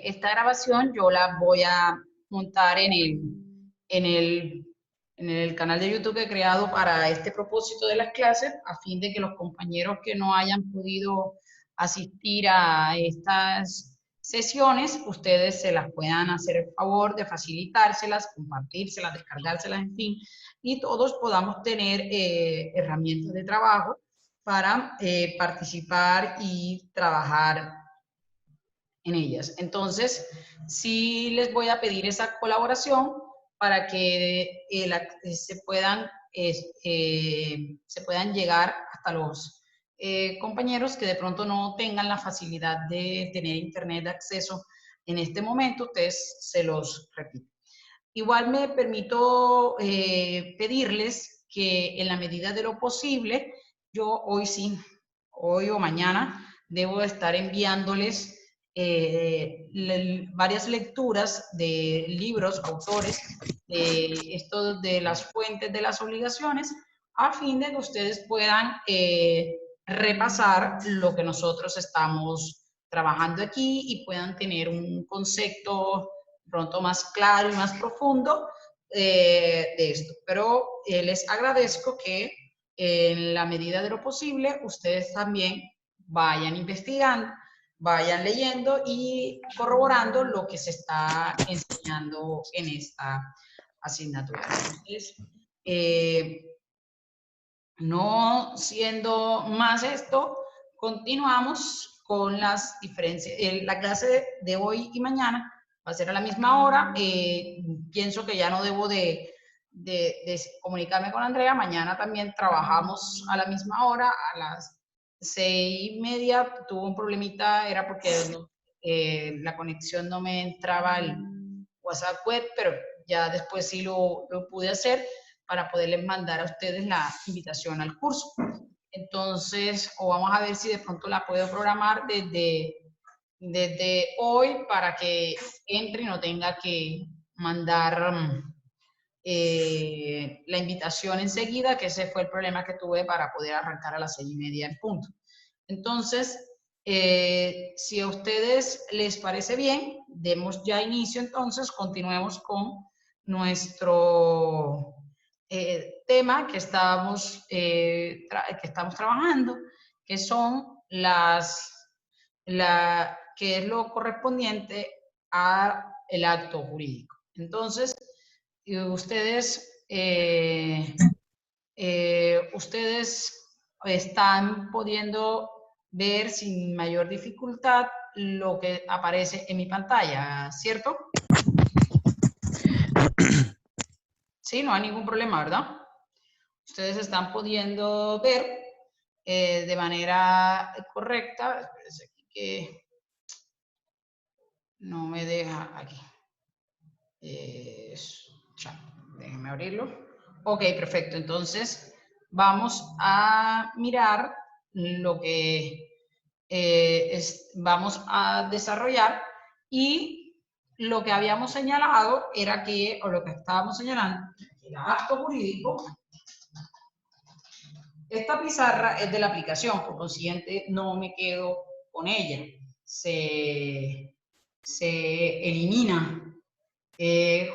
esta grabación yo la voy a montar en el canal de YouTube que he creado para este propósito de las clases, a fin de que los compañeros que no hayan podido asistir a estas sesiones, ustedes se las puedan hacer el favor de facilitárselas, compartírselas, descargárselas, en fin, y todos podamos tener herramientas de trabajo para participar y trabajar en ellas. Entonces, sí les voy a pedir esa colaboración para que se puedan llegar hasta los compañeros que de pronto no tengan la facilidad de tener internet de acceso en este momento. Ustedes se los repito. Igual me permito pedirles que en la medida de lo posible, yo hoy sí, hoy o mañana, debo estar enviándoles varias lecturas de libros, autores, esto de las fuentes de las obligaciones, a fin de que ustedes puedan repasar lo que nosotros estamos trabajando aquí y puedan tener un concepto pronto más claro y más profundo de esto. Pero les agradezco que en la medida de lo posible ustedes también vayan investigando, vayan leyendo y corroborando lo que se está enseñando en esta asignatura. Entonces, no siendo más esto, continuamos con las diferencias. La clase de hoy y mañana va a ser a la misma hora. Pienso que ya no debo de comunicarme con Andrea. Mañana también trabajamos a la misma hora, a las 6:30. Tuvo un problemita, era porque la conexión no me entraba al WhatsApp web, pero ya después sí lo pude hacer para poderles mandar a ustedes la invitación al curso. Entonces, o vamos a ver si de pronto la puedo programar desde hoy para que entre y no tenga que mandar la invitación enseguida, que ese fue el problema que tuve para poder arrancar a las 6:30 en punto. Entonces, si a ustedes les parece bien, demos ya inicio entonces, continuemos con nuestro tema que estamos trabajando, que son que es lo correspondiente al acto jurídico. Entonces, ustedes están pudiendo ver sin mayor dificultad lo que aparece en mi pantalla, ¿cierto? Sí, no hay ningún problema, ¿verdad? Ustedes están pudiendo ver de manera correcta. Espérense aquí que no me deja aquí. Ya, déjenme abrirlo. Ok, perfecto. Entonces, vamos a mirar lo que vamos a desarrollar, y lo que habíamos señalado era que, o lo que estábamos señalando, el acto jurídico. Esta pizarra es de la aplicación, por consiguiente no me quedo con ella. Se elimina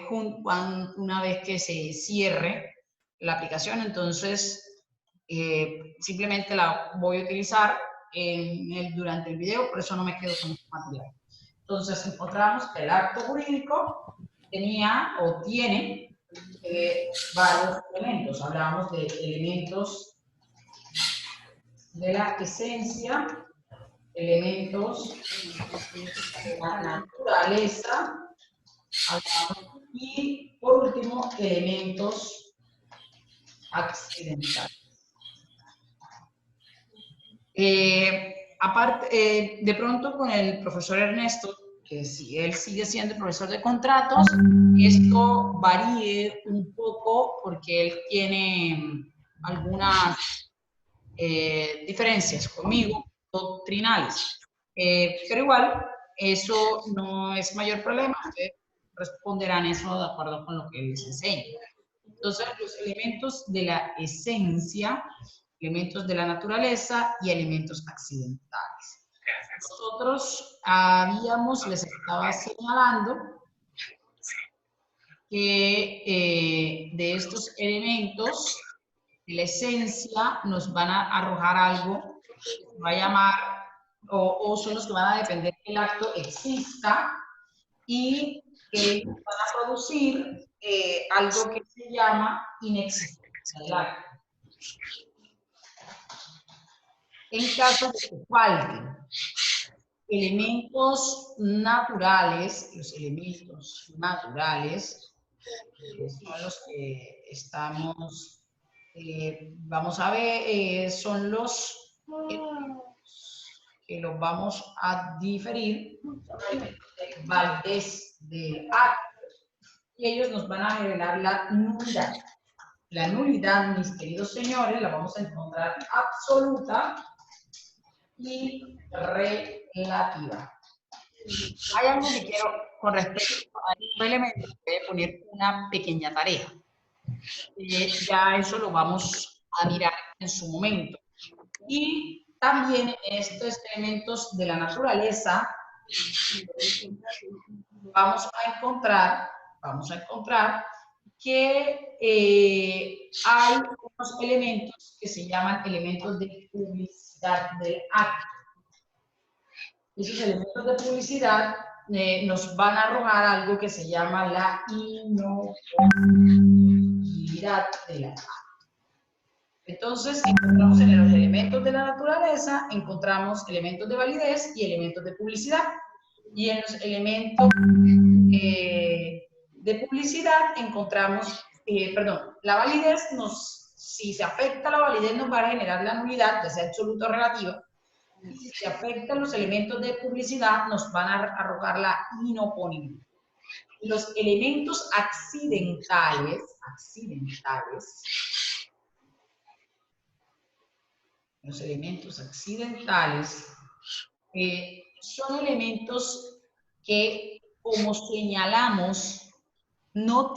una vez que se cierre la aplicación. Entonces simplemente la voy a utilizar durante el video, por eso no me quedo con este material. Entonces encontramos que el acto jurídico tenía o tiene varios elementos. Hablamos de elementos de la esencia, elementos de la naturaleza, y por último, elementos accidentales. Aparte, de pronto con el profesor Ernesto, que si él sigue siendo el profesor de contratos, esto varíe un poco porque él tiene algunas diferencias conmigo, doctrinales. Pero igual, eso no es mayor problema. Ustedes responderán eso de acuerdo con lo que les enseño. Entonces, los elementos de la esencia, elementos de la naturaleza y elementos accidentales. nosotros les estaba señalando que de estos elementos, la esencia, nos van a arrojar algo que se va a llamar, o son los que van a depender que el acto exista, y que van a producir algo que se llama inexistencia del acto. En caso de que falten elementos naturales, los elementos naturales son los que estamos, vamos a ver, son los que los vamos a diferir, validez del acto, y ellos nos van a revelar la nulidad. La nulidad, mis queridos señores, la vamos a encontrar absoluta y relativa. Hay algo que quiero, con respecto a estos elementos, voy a poner una pequeña tarea. Ya eso lo vamos a mirar en su momento. Y también estos elementos de la naturaleza vamos a encontrar que hay unos elementos que se llaman elementos de publicidad del acto. Esos elementos de publicidad nos van a arrojar algo que se llama la inoportunidad del acto. Entonces, encontramos en los elementos de la naturaleza, encontramos elementos de validez y elementos de publicidad. Y en los elementos de publicidad encontramos, la validez si se afecta la validez nos va a generar la nulidad, ya sea absoluta o relativa. Y si se afectan los elementos de publicidad nos van a arrojar la inoponibilidad. Los elementos accidentales son elementos que, como señalamos, no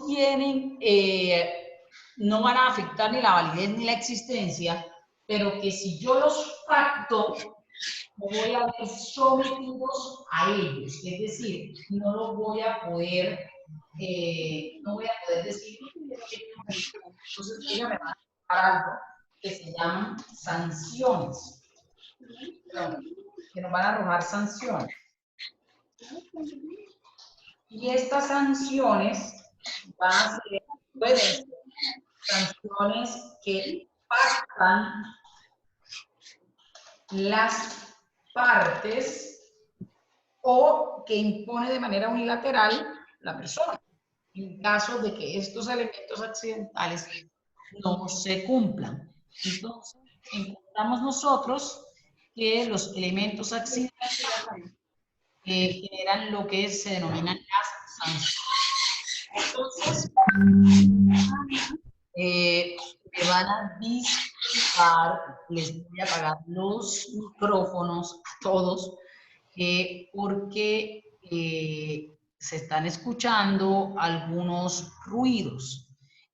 van a afectar ni la validez ni la existencia, pero que si yo los pacto, voy a ver sometidos a ellos, es decir, no los voy a poder, decir, entonces ella me va a dar algo que se llaman sanciones, que nos van a arrojar sanciones. Y estas sanciones pueden ser sanciones que pactan las partes o que impone de manera unilateral la persona, en caso de que estos elementos accidentales no se cumplan. Entonces, encontramos nosotros que los elementos accidentales generan lo que se denominan las sanciones. Entonces, me van a disculpar, les voy a apagar los micrófonos a todos, porque se están escuchando algunos ruidos.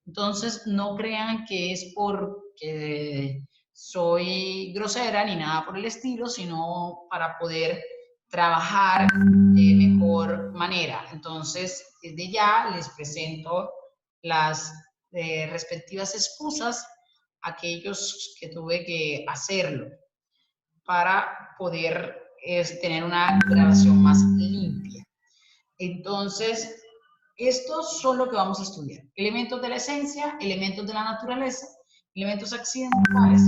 Entonces, no crean que es porque soy grosera ni nada por el estilo, sino para poder trabajar de mejor manera. Entonces, desde ya les presento las respectivas excusas a aquellos que tuve que hacerlo para poder tener una grabación más limpia. Entonces, estos son lo que vamos a estudiar. Elementos de la esencia, elementos de la naturaleza, elementos accidentales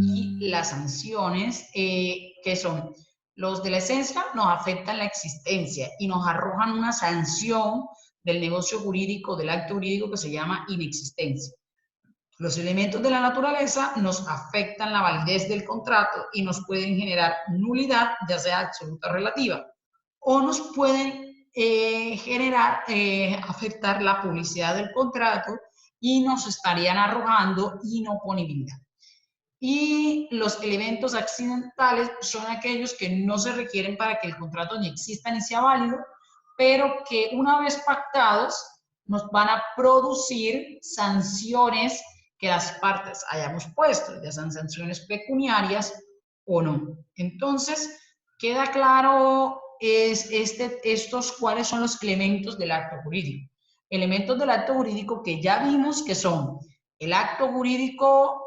y las sanciones, que son los de la esencia, nos afectan la existencia y nos arrojan una sanción del negocio jurídico, del acto jurídico que se llama inexistencia. Los elementos de la naturaleza nos afectan la validez del contrato y nos pueden generar nulidad, ya sea absoluta o relativa, o nos pueden afectar la publicidad del contrato y nos estarían arrojando inoponibilidad. Y los elementos accidentales son aquellos que no se requieren para que el contrato ni exista ni sea válido, pero que una vez pactados nos van a producir sanciones que las partes hayamos puesto, ya sean sanciones pecuniarias o no. Entonces, ¿Queda claro cuáles son los elementos del acto jurídico? Elementos del acto jurídico que ya vimos que son el acto jurídico,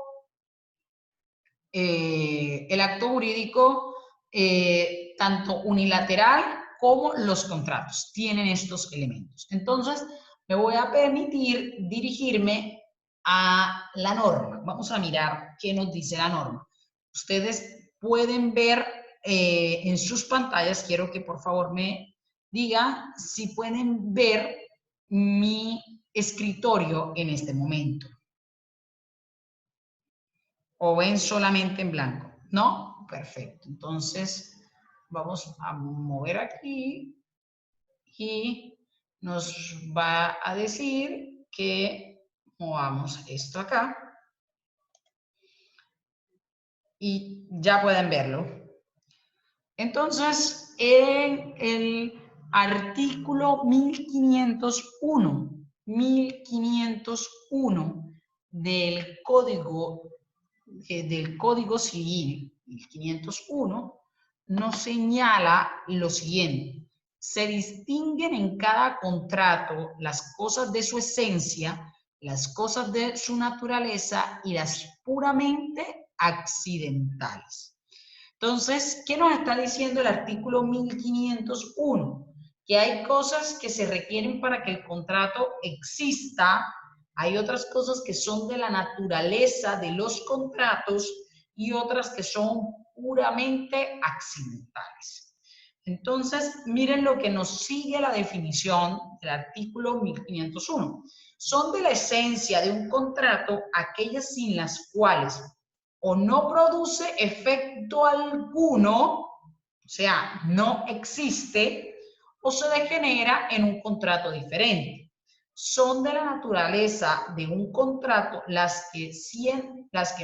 tanto unilateral como los contratos. Tienen estos elementos. Entonces, me voy a permitir dirigirme a la norma. Vamos a mirar qué nos dice la norma. Ustedes pueden ver en sus pantallas, quiero que por favor me digan si pueden ver mi escritorio en este momento. ¿O ven solamente en blanco? ¿No? Perfecto. Entonces, vamos a mover aquí y nos va a decir que movamos esto acá y ya pueden verlo. Entonces, en el artículo 1501 del Código Civil, 1501, nos señala lo siguiente: se distinguen en cada contrato las cosas de su esencia, las cosas de su naturaleza y las puramente accidentales. Entonces, ¿qué nos está diciendo el artículo 1501? Que hay cosas que se requieren para que el contrato exista, hay otras cosas que son de la naturaleza de los contratos y otras que son puramente accidentales. Entonces, miren lo que nos sigue la definición del artículo 1501. Son de la esencia de un contrato aquellas sin las cuales o no produce efecto alguno, o sea, no existe, o se degenera en un contrato diferente. Son de la naturaleza de un contrato las que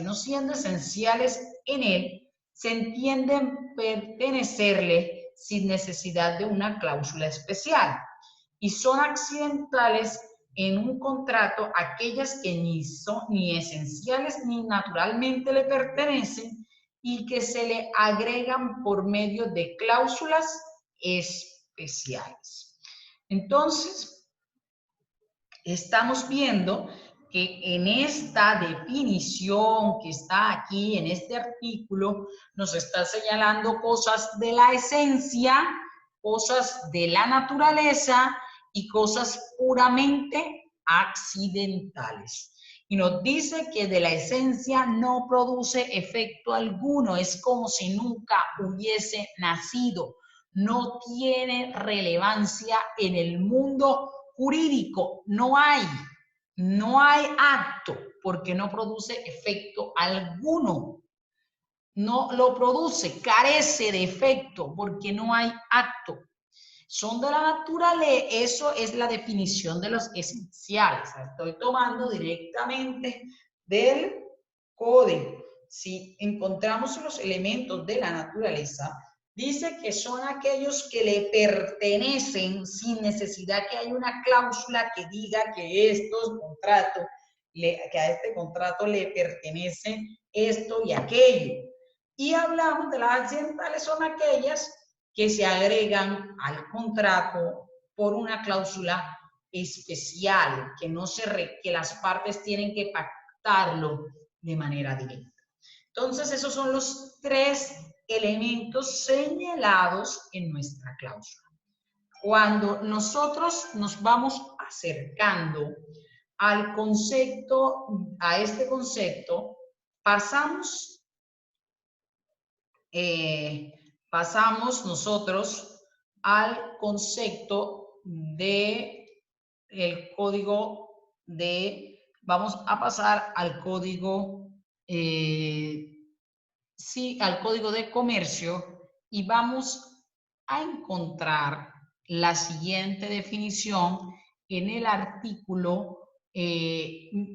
no siendo esenciales en él, se entienden pertenecerle sin necesidad de una cláusula especial, y son accidentales en un contrato aquellas que ni son ni esenciales ni naturalmente le pertenecen y que se le agregan por medio de cláusulas especiales. Entonces, estamos viendo que en esta definición que está aquí en este artículo nos está señalando cosas de la esencia, cosas de la naturaleza y cosas puramente accidentales. Y nos dice que de la esencia no produce efecto alguno, es como si nunca hubiese nacido, no tiene relevancia en el mundo jurídico, no hay acto porque no produce efecto alguno. No lo produce, carece de efecto porque no hay acto. Son de la naturaleza, eso es la definición de los esenciales. Estoy tomando directamente del código. Si encontramos los elementos de la naturaleza, dice que son aquellos que le pertenecen sin necesidad que haya una cláusula que diga que que a este contrato le pertenece esto y aquello. Y hablamos de las accidentales, son aquellas que se agregan al contrato por una cláusula especial, que las partes tienen que pactarlo de manera directa. Entonces, esos son los tres elementos señalados en nuestra cláusula. Cuando nosotros nos vamos acercando al concepto, a este concepto, pasamos nosotros al concepto de el código vamos a pasar al código, al código de comercio, y vamos a encontrar la siguiente definición en el artículo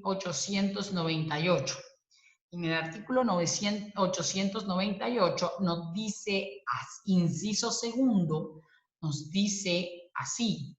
898. En el artículo 898 nos dice, inciso segundo, nos dice así: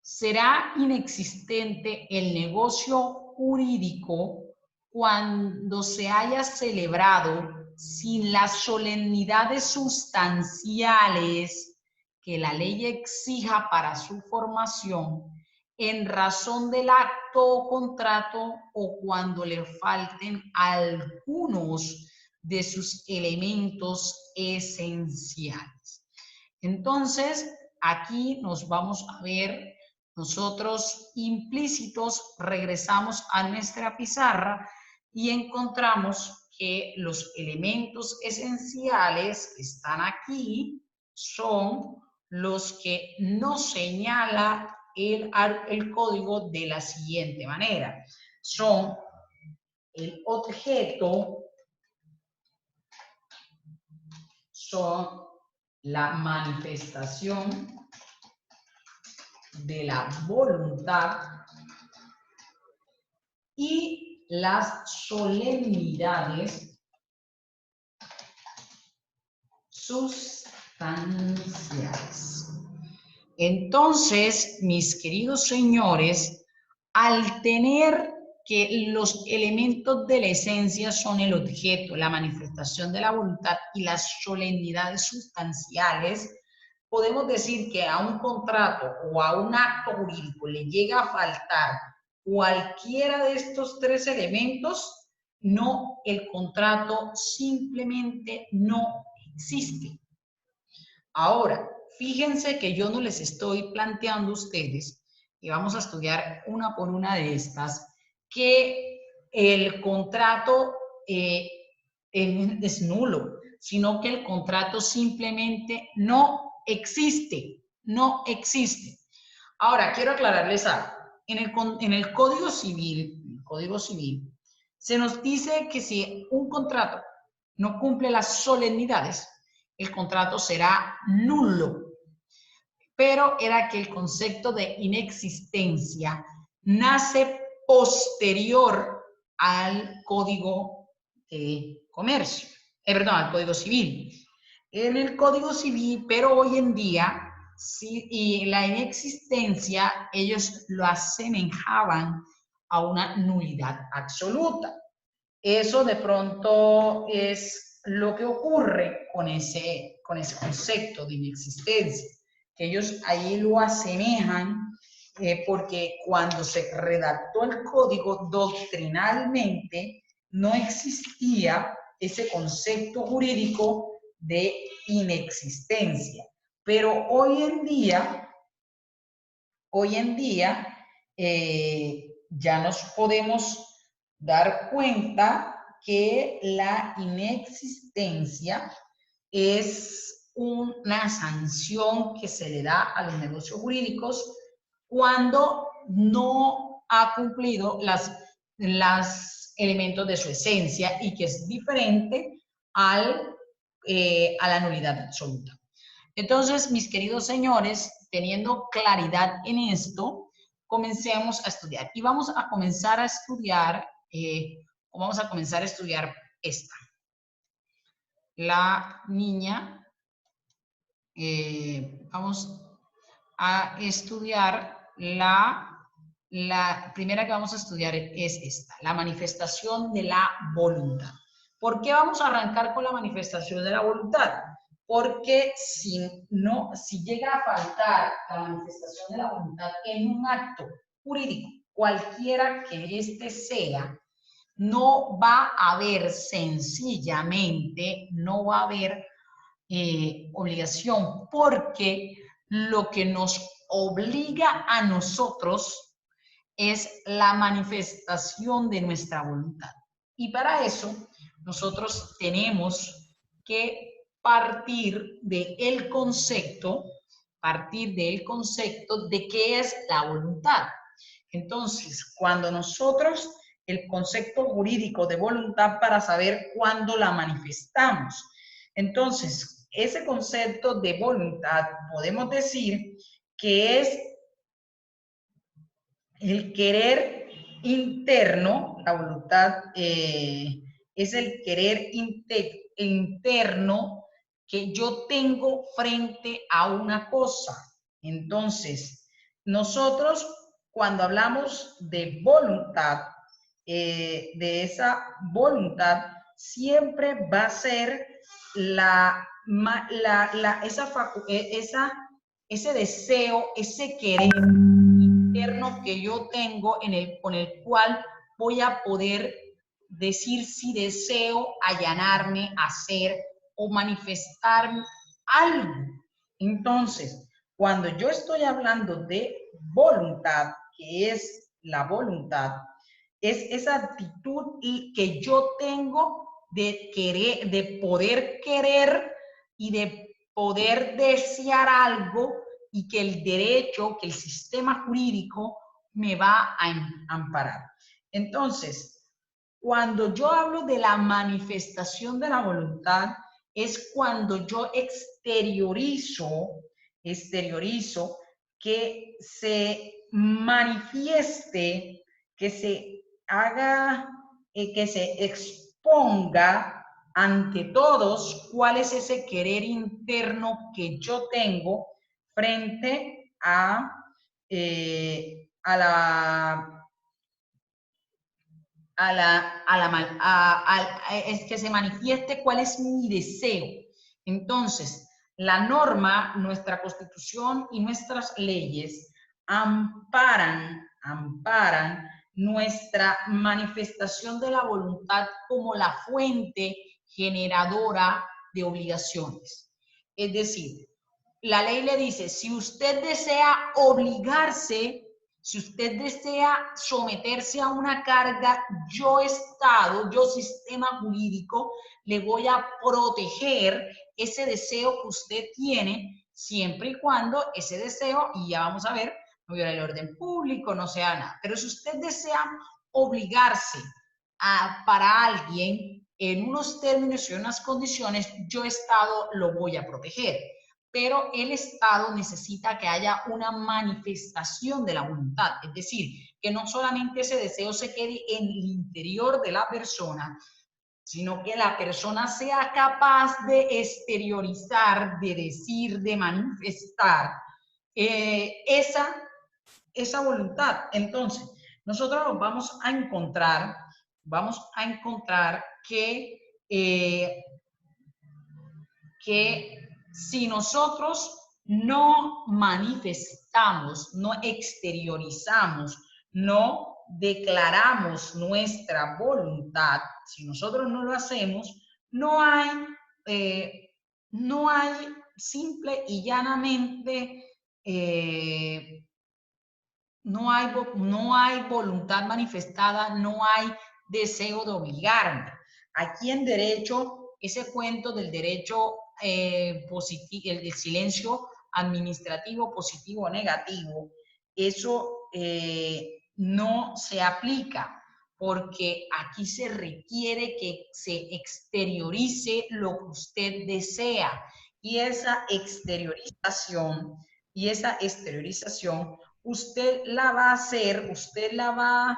será inexistente el negocio jurídico cuando se haya celebrado sin las solemnidades sustanciales que la ley exija para su formación, en razón del acto o contrato o cuando le falten algunos de sus elementos esenciales. Entonces, aquí nos vamos a ver nosotros implícitos, regresamos a nuestra pizarra y encontramos que los elementos esenciales que están aquí son los que nos señala el código de la siguiente manera. Son el objeto, son la manifestación de la voluntad y las solemnidades sustanciales. Entonces, mis queridos señores, al tener que los elementos de la esencia son el objeto, la manifestación de la voluntad y las solemnidades sustanciales, podemos decir que a un contrato o a un acto jurídico le llega a faltar cualquiera de estos tres elementos, no, el contrato simplemente no existe. Ahora, fíjense que yo no les estoy planteando a ustedes, y vamos a estudiar una por una de estas, que el contrato es nulo, sino que el contrato simplemente no existe, no existe. Ahora, quiero aclararles algo. En el Código Civil, se nos dice que si un contrato no cumple las solemnidades, el contrato será nulo. Pero era que el concepto de inexistencia nace posterior al Código de Comercio, perdón, al Código Civil. En el Código Civil, pero hoy en día, sí, y la inexistencia, ellos lo asemejaban a una nulidad absoluta. Eso de pronto es lo que ocurre con ese concepto de inexistencia, que ellos ahí lo asemejan porque cuando se redactó el código doctrinalmente no existía ese concepto jurídico de inexistencia. Pero hoy en día ya nos podemos dar cuenta que la inexistencia es una sanción que se le da a los negocios jurídicos cuando no ha cumplido los elementos de su esencia y que es diferente a la nulidad absoluta. Entonces, mis queridos señores, teniendo claridad en esto, comencemos a estudiar. Y vamos a comenzar a estudiar, esta. La niña, vamos a estudiar la primera que vamos a estudiar es esta, la manifestación de la voluntad. ¿Por qué vamos a arrancar con la manifestación de la voluntad? Porque si llega a faltar la manifestación de la voluntad en un acto jurídico, cualquiera que éste sea, no va a haber sencillamente, no va a haber obligación, porque lo que nos obliga a nosotros es la manifestación de nuestra voluntad. Y para eso nosotros tenemos que partir del concepto de qué es la voluntad. Entonces, cuando nosotros, el concepto jurídico de voluntad para saber cuándo la manifestamos. Entonces, ese concepto de voluntad podemos decir que es el querer interno, la voluntad es el querer interno que yo tengo frente a una cosa. Entonces, nosotros cuando hablamos de voluntad, de esa voluntad, siempre va a ser ese deseo, ese querer interno que yo tengo con el cual voy a poder decir si deseo allanarme, hacer o manifestar algo. Entonces, cuando yo estoy hablando de voluntad, que es la voluntad, es esa actitud que yo tengo de querer, de poder querer y de poder desear algo y que el derecho, que el sistema jurídico me va a amparar. Entonces, cuando yo hablo de la manifestación de la voluntad, es cuando yo exteriorizo que se manifieste, que se haga, que se exponga ante todos cuál es ese querer interno que yo tengo frente es que se manifieste cuál es mi deseo. Entonces, la norma, nuestra Constitución y nuestras leyes amparan nuestra manifestación de la voluntad como la fuente generadora de obligaciones. Es decir, la ley le dice, si usted desea obligarse, si usted desea someterse a una carga, yo Estado, yo sistema jurídico, le voy a proteger ese deseo que usted tiene, siempre y cuando ese deseo, y ya vamos a ver, no viola el orden público, no sea nada. Pero si usted desea obligarse para alguien en unos términos y unas condiciones, yo Estado lo voy a proteger. Pero el Estado necesita que haya una manifestación de la voluntad, es decir, que no solamente ese deseo se quede en el interior de la persona, sino que la persona sea capaz de exteriorizar, de decir, de manifestar esa voluntad. Entonces, nosotros vamos a encontrar que si nosotros no manifestamos, no exteriorizamos, no declaramos nuestra voluntad, si nosotros no lo hacemos, no hay simple y llanamente, no hay voluntad manifestada, no hay deseo de obligarme. Aquí en derecho, ese cuento del derecho positivo, el silencio administrativo positivo o negativo, eso no se aplica, porque aquí se requiere que se exteriorice lo que usted desea, y esa exteriorización usted la va a hacer, usted la va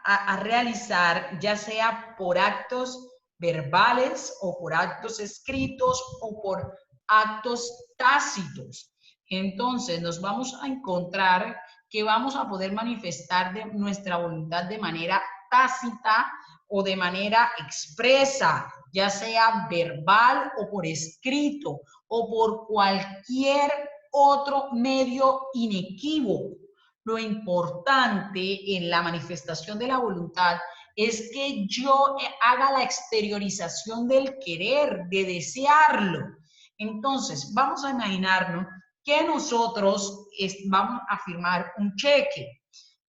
a realizar, ya sea por actos verbales o por actos escritos o por actos tácitos. Entonces nos vamos a encontrar que vamos a poder manifestar nuestra voluntad de manera tácita o de manera expresa, ya sea verbal o por escrito o por cualquier otro medio inequívoco. Lo importante en la manifestación de la voluntad es que yo haga la exteriorización del querer, de desearlo. Entonces, vamos a imaginarnos que nosotros vamos a firmar un cheque.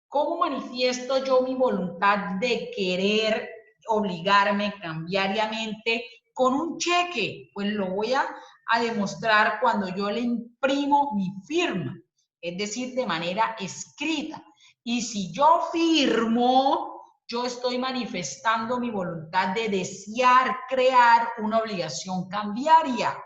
¿Cómo manifiesto yo mi voluntad de querer obligarme cambiariamente con un cheque? Pues lo voy a demostrar cuando yo le imprimo mi firma, es decir, de manera escrita. Y si yo firmo, yo estoy manifestando mi voluntad de desear crear una obligación cambiaria.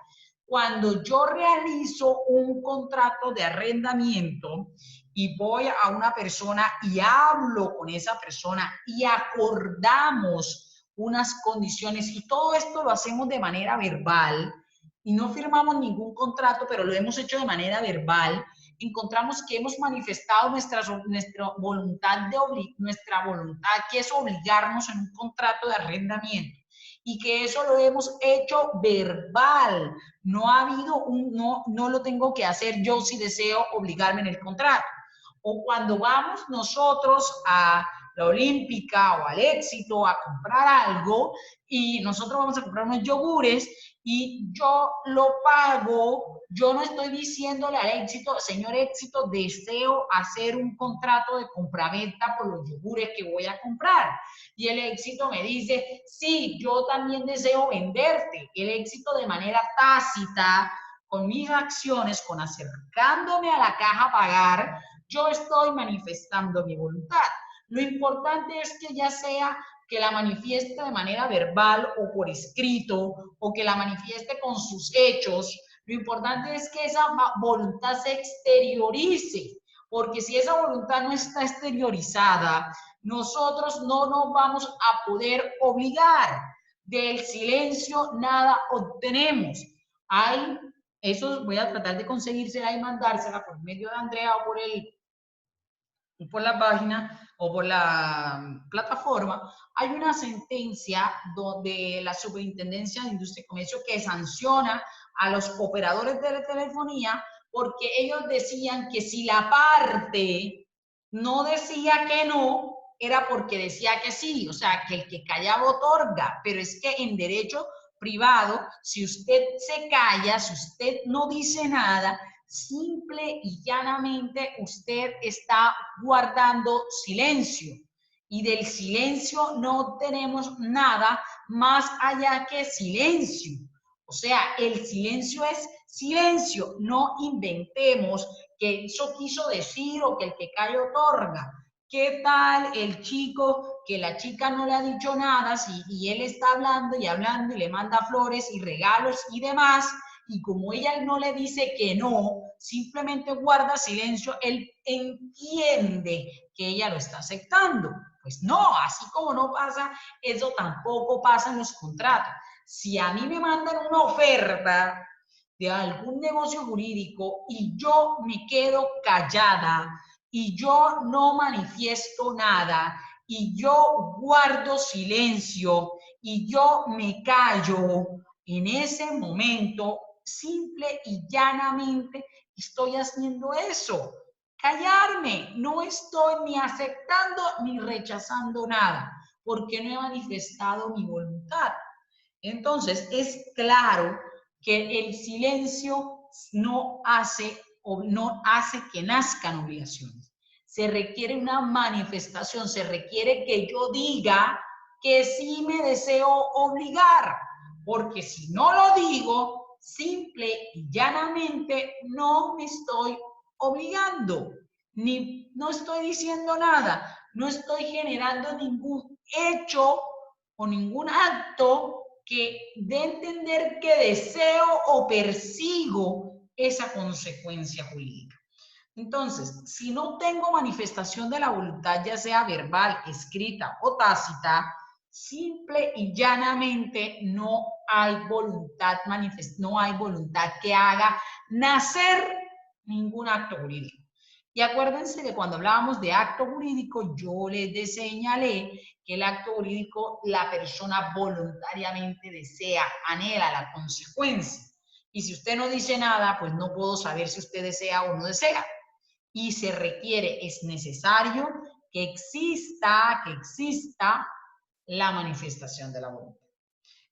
Cuando yo realizo un contrato de arrendamiento y voy a una persona y hablo con esa persona y acordamos unas condiciones, y todo esto lo hacemos de manera verbal y no firmamos ningún contrato, pero lo hemos hecho de manera verbal, encontramos que hemos manifestado nuestra voluntad, nuestra voluntad, que es obligarnos en un contrato de arrendamiento, y que eso lo hemos hecho verbal. No ha habido no lo tengo que hacer yo si deseo obligarme en el contrato. O cuando vamos nosotros a la Olímpica o al Éxito a comprar algo y nosotros vamos a comprar unos yogures y yo lo pago, yo no estoy diciéndole al Éxito, señor Éxito, deseo hacer un contrato de compraventa por los yogures que voy a comprar. Y el Éxito me dice, sí, yo también deseo venderte. El Éxito de manera tácita, con mis acciones, con acercándome a la caja a pagar, yo estoy manifestando mi voluntad. Lo importante es que ya sea que la manifieste de manera verbal o por escrito, o que la manifieste con sus hechos. Lo importante es que esa voluntad se exteriorice, porque si esa voluntad no está exteriorizada, nosotros no nos vamos a poder obligar. Del silencio nada obtenemos. Eso voy a tratar de conseguírsela y mandársela por medio de Andrea o por la página o por la plataforma. Hay una sentencia de la Superintendencia de Industria y Comercio que sanciona a los operadores de telefonía porque ellos decían que si la parte no decía que no, era porque decía que sí, o sea, que el que callaba otorga, pero es que en derecho privado, si usted se calla, si usted no dice nada, simple y llanamente usted está guardando silencio, y del silencio no tenemos nada más allá que silencio. O sea, el silencio es silencio, no inventemos que eso quiso decir o que el que calla otorga. ¿Qué tal el chico que la chica no le ha dicho nada y él está hablando y le manda flores y regalos y demás? Y como ella no le dice que no, simplemente guarda silencio, él entiende que ella lo está aceptando. Pues no, así como no pasa, eso tampoco pasa en los contratos. Si a mí me mandan una oferta de algún negocio jurídico y yo me quedo callada y yo no manifiesto nada y yo guardo silencio y yo me callo, en ese momento simple y llanamente estoy haciendo eso, callarme. No estoy ni aceptando ni rechazando nada, porque no he manifestado mi voluntad. Entonces es claro que el silencio no hace que nazcan obligaciones. Se requiere una manifestación, se requiere que yo diga que sí me deseo obligar, porque si no lo digo, simple y llanamente no me estoy obligando, ni no estoy diciendo nada, no estoy generando ningún hecho o ningún acto que dé a entender que deseo o persigo esa consecuencia jurídica. Entonces, si no tengo manifestación de la voluntad, ya sea verbal, escrita o tácita, simple y llanamente no hay voluntad no hay voluntad que haga nacer ningún acto jurídico. Y acuérdense que cuando hablábamos de acto jurídico, yo les señalé que el acto jurídico la persona voluntariamente desea, anhela la consecuencia. Y si usted no dice nada, pues no puedo saber si usted desea o no desea. Y se requiere, es necesario que exista la manifestación de la voluntad.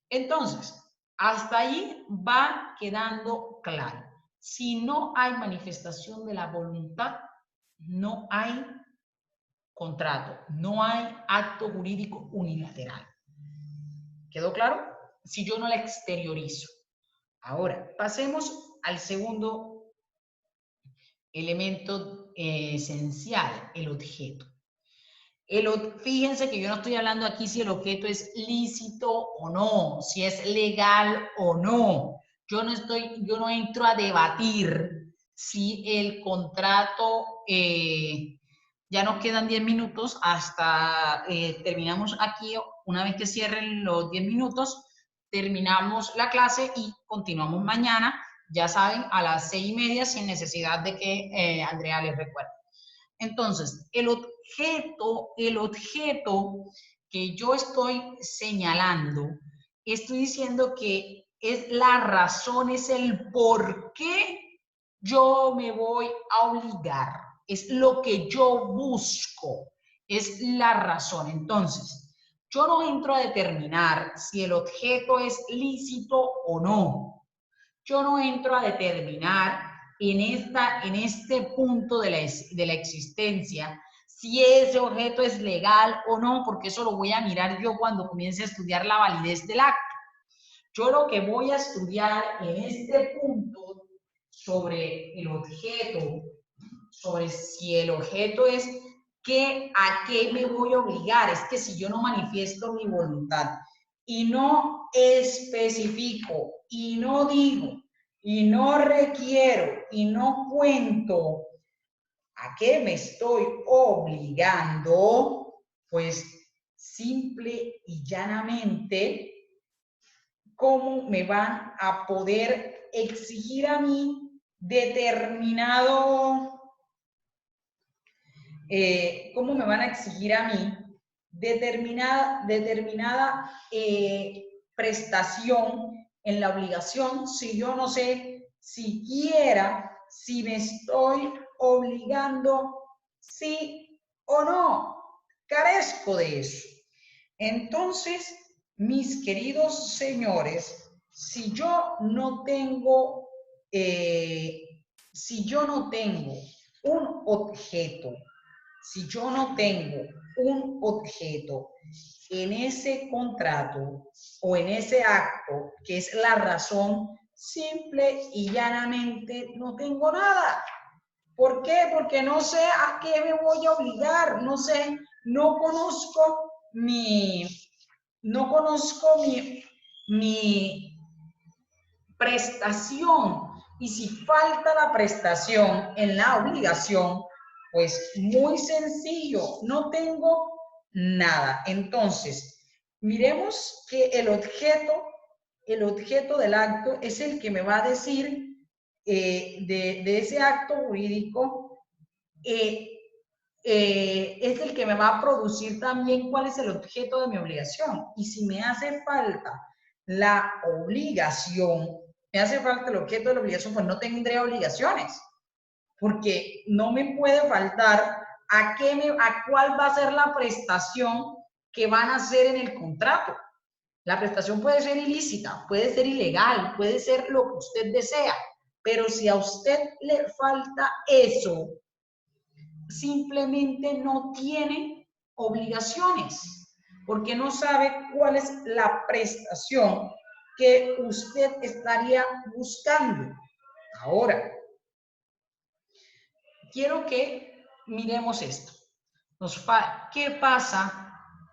Entonces, hasta ahí va quedando claro. Si no hay manifestación de la voluntad, no hay contrato, no hay acto jurídico unilateral. ¿Quedó claro? Si yo no la exteriorizo. Ahora, pasemos al segundo elemento esencial, el objeto. Fíjense que yo no estoy hablando aquí si el objeto es lícito o no, si es legal o no. Yo no entro a debatir si el contrato, ya nos quedan 10 minutos hasta terminamos aquí. Una vez que cierren los 10 minutos, terminamos la clase y continuamos mañana Ya saben, a las 6:30 sin necesidad de que Andrea les recuerde. Entonces, el objeto que yo estoy señalando, estoy diciendo que es la razón, es el por qué yo me voy a obligar, es lo que yo busco, es la razón. Entonces, yo no entro a determinar si el objeto es lícito o no. Yo no entro a determinar en este punto de la existencia si ese objeto es legal o no, porque eso lo voy a mirar yo cuando comience a estudiar la validez del acto. Yo lo que voy a estudiar en este punto sobre el objeto, sobre si el objeto es a qué me voy a obligar, es que si yo no manifiesto mi voluntad y no especifico y no digo y no requiero y no cuento a qué me estoy obligando, pues simple y llanamente, ¿cómo me van a poder exigir a mí cómo me van a exigir a mí determinada prestación en la obligación si yo no sé siquiera si me estoy obligando sí o no? Carezco de eso. Entonces, mis queridos señores, si yo no tengo un objeto, si yo no tengo un objeto en ese contrato o en ese acto, que es la razón, simple y llanamente no tengo nada. ¿Por qué? Porque no sé a qué me voy a obligar, no sé, no conozco mi prestación. Y si falta la prestación en la obligación, pues muy sencillo, no tengo nada. Entonces, miremos que el objeto del acto es el que me va a decir de ese acto jurídico, es el que me va a producir también cuál es el objeto de mi obligación. Y si me hace falta la obligación, me hace falta el objeto de la obligación, pues no tendré obligaciones, porque no me puede faltar a cuál va a ser la prestación que van a hacer en el contrato. La prestación puede ser ilícita, puede ser ilegal, puede ser lo que usted desea, pero si a usted le falta eso, simplemente no tiene obligaciones, porque no sabe cuál es la prestación que usted estaría buscando. Ahora, quiero que miremos esto. ¿Qué pasa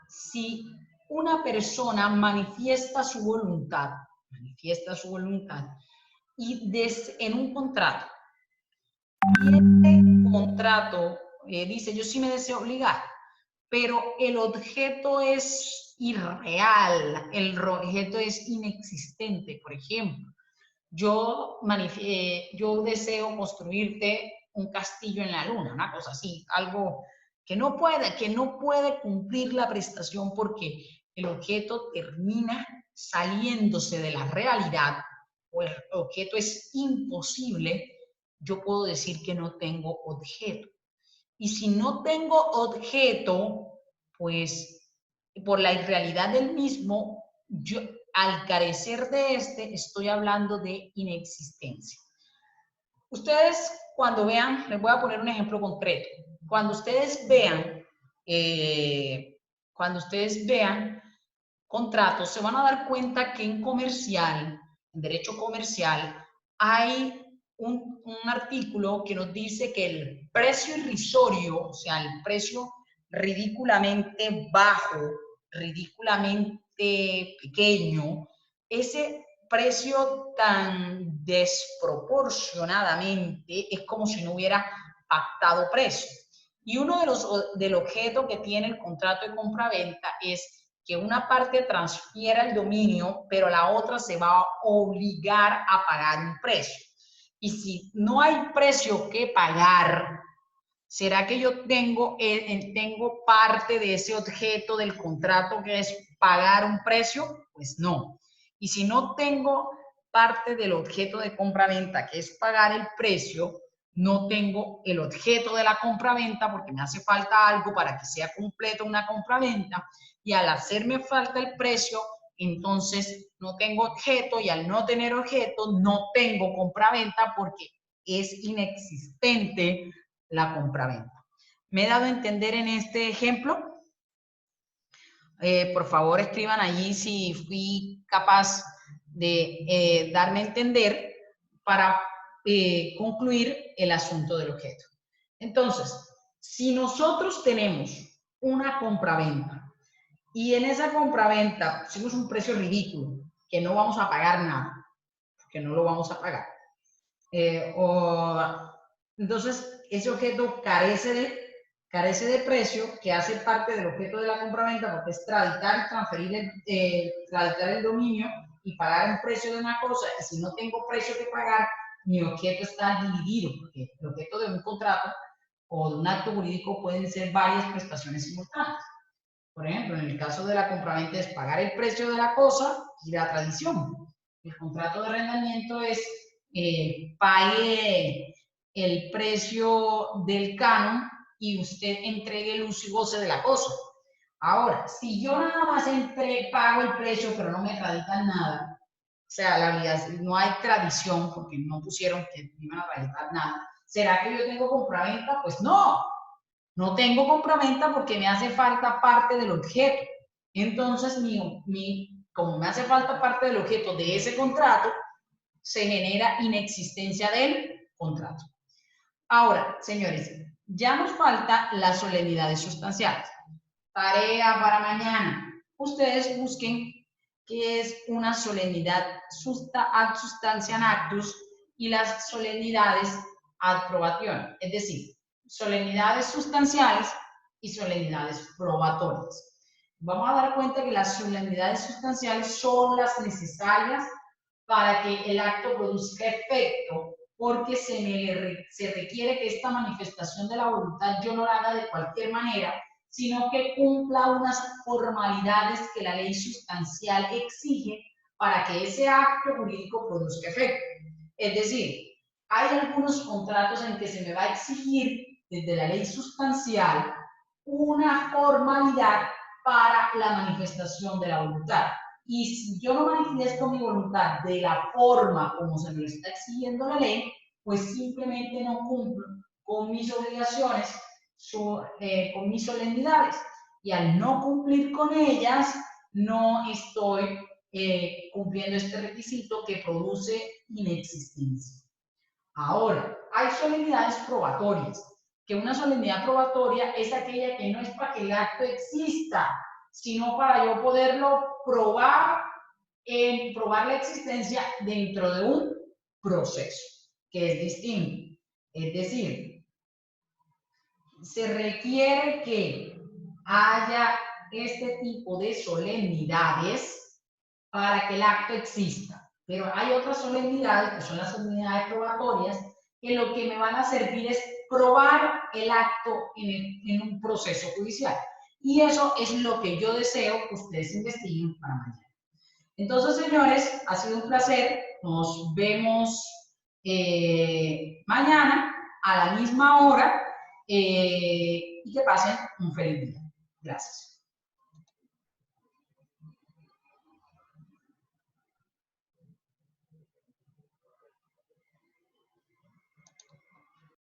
si una persona manifiesta su voluntad y en un contrato, y este contrato dice, yo sí me deseo obligar, pero el objeto es irreal, el objeto es inexistente? Por ejemplo, yo deseo construirte un castillo en la luna, una cosa así, algo que no puede cumplir la prestación porque el objeto termina saliéndose de la realidad, o el objeto es imposible. Yo puedo decir que no tengo objeto. Y si no tengo objeto, pues por la irrealidad del mismo, yo al carecer de estoy hablando de inexistencia. Ustedes cuando vean, les voy a poner un ejemplo concreto. Cuando ustedes vean contratos, se van a dar cuenta que en derecho comercial, hay un artículo que nos dice que el precio irrisorio, o sea, el precio ridículamente bajo, ridículamente pequeño, ese precio tan desproporcionadamente es como si no hubiera pactado precio. Y uno del objeto que tiene el contrato de compra-venta es que una parte transfiera el dominio, pero la otra se va a obligar a pagar un precio. Y si no hay precio que pagar, ¿será que yo tengo parte de ese objeto del contrato que es pagar un precio? Pues no. Y si no tengo parte del objeto de compra-venta, que es pagar el precio, no tengo el objeto de la compra-venta porque me hace falta algo para que sea completa una compra-venta, y al hacerme falta el precio, entonces no tengo objeto, y al no tener objeto no tengo compra-venta porque es inexistente la compraventa. ¿Me he dado a entender en este ejemplo? Por favor, escriban allí si fui capaz de darme a entender para concluir el asunto del objeto. Entonces, si nosotros tenemos una compraventa y en esa compraventa pusimos un precio ridículo, que no vamos a pagar nada, que no lo vamos a pagar, entonces ese objeto carece de precio, que hace parte del objeto de la compraventa, porque es traditar y transferir traditar el dominio y pagar un precio de una cosa, y si no tengo precio que pagar, mi objeto está dividido, porque el objeto de un contrato o de un acto jurídico pueden ser varias prestaciones simultáneas. Por ejemplo, en el caso de la compraventa es pagar el precio de la cosa y la tradición. El contrato de arrendamiento es pague el precio del canon y usted entregue el uso y goce de la cosa. Ahora, si yo nada más pago el precio pero no me traditan nada, o sea, la realidad no hay tradición porque no pusieron que iban a traditar nada, ¿será que yo tengo compraventa? Pues no, no tengo compraventa porque me hace falta parte del objeto. Entonces, como me hace falta parte del objeto de ese contrato, se genera inexistencia del contrato. Ahora, señores, ya nos falta las solemnidades sustanciales. Tarea para mañana. Ustedes busquen qué es una solemnidad ad substantiam actus y las solemnidades ad probatione, es decir, solemnidades sustanciales y solemnidades probatorias. Vamos a dar cuenta que las solemnidades sustanciales son las necesarias para que el acto produzca efecto, porque se requiere que esta manifestación de la voluntad yo no la haga de cualquier manera, sino que cumpla unas formalidades que la ley sustancial exige para que ese acto jurídico produzca efecto. Es decir, hay algunos contratos en que se me va a exigir desde la ley sustancial una formalidad para la manifestación de la voluntad. Y si yo no manifiesto mi voluntad de la forma como se me lo está exigiendo la ley, pues simplemente no cumplo con mis obligaciones, con mis solemnidades. Y al no cumplir con ellas, no estoy cumpliendo este requisito que produce inexistencia. Ahora, hay solemnidades probatorias, que una solemnidad probatoria es aquella que no es para que el acto exista, sino para yo poderlo probar, probar la existencia dentro de un proceso, que es distinto. Es decir, se requiere que haya este tipo de solemnidades para que el acto exista. Pero hay otras solemnidades, que son las solemnidades probatorias, que lo que me van a servir es probar el acto en un proceso judicial. Y eso es lo que yo deseo que ustedes investiguen para mañana. Entonces, señores, ha sido un placer. Nos vemos mañana a la misma hora y que pasen un feliz día. Gracias.